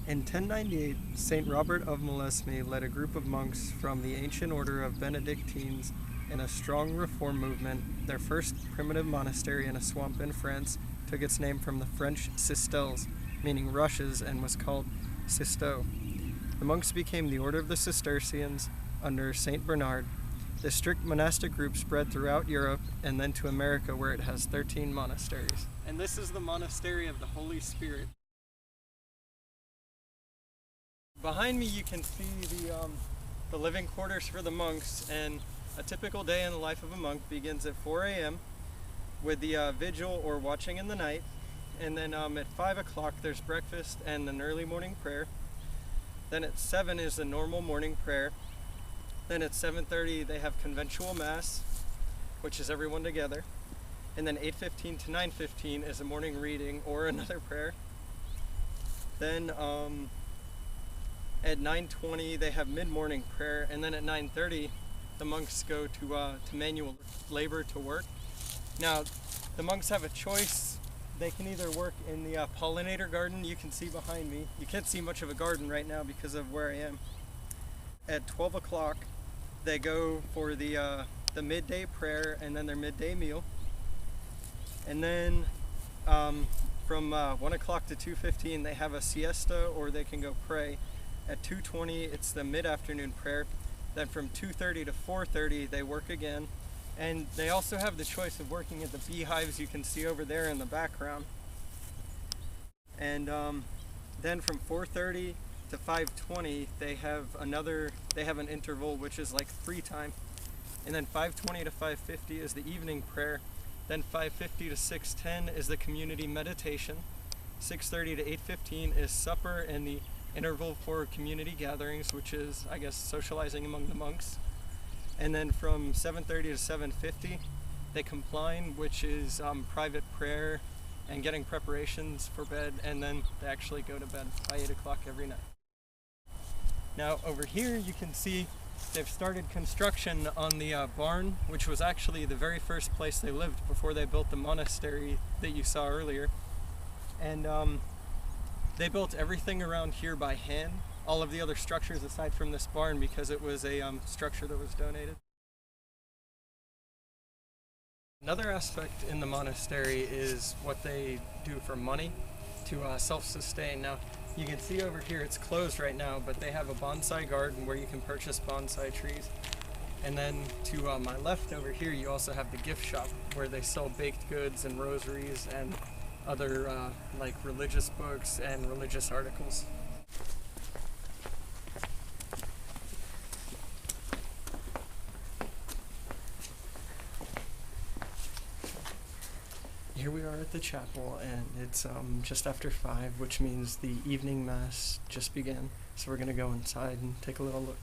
In 1098, Saint Robert of Molesme led a group of monks from the ancient order of Benedictines in a strong reform movement. Their first primitive monastery in a swamp in France took its name from the French cistelles, meaning rushes, and was called Cisteaux. The monks became the Order of the Cistercians under Saint Bernard. This strict monastic group spread throughout Europe and then to America, where it has 13 monasteries. And this is the Monastery of the Holy Spirit. Behind me you can see the living quarters for the monks, and a typical day in the life of a monk begins at 4 a.m. with the vigil or watching in the night, and then at 5 o'clock there's breakfast and an early morning prayer. Then at 7 is the normal morning prayer. Then at 7:30 they have conventual mass, which is everyone together. And then 8:15 to 9:15 is a morning reading or another prayer. Then at 9:20 they have mid-morning prayer, and then at 9:30 the monks go to manual labor to work. Now the monks have a choice. They can either work in the pollinator garden you can see behind me. You can't see much of a garden right now because of where I am. At 12 o'clock they go for the midday prayer and then their midday meal. And then from 1 o'clock to 2:15 they have a siesta, or they can go pray. At 2:20 it's the mid-afternoon prayer. Then from 2:30 to 4:30 they work again. And they also have the choice of working at the beehives you can see over there in the background. And then from 4:30 to 5:20 they have an interval which is like free time. And then 5:20 to 5:50 is the evening prayer. Then 5:50 to 6:10 is the community meditation. 6:30 to 8:15 is supper and the interval for community gatherings, which is, I guess, socializing among the monks. And then from 7:30 to 7:50 they compline, which is private prayer and getting preparations for bed, and then they actually go to bed by 8 o'clock every night. Now over here you can see they've started construction on the barn, which was actually the very first place they lived before they built the monastery that you saw earlier. And they built everything around here by hand, all of the other structures aside from this barn, because it was a structure that was donated. Another aspect in the monastery is what they do for money to self-sustain. Now, you can see over here it's closed right now, but they have a bonsai garden where you can purchase bonsai trees. And then to my left over here you also have the gift shop, where they sell baked goods and rosaries and other like religious books and religious articles. Here we are at the chapel, and it's just after 5, which means the evening mass just began. So we're going to go inside and take a little look.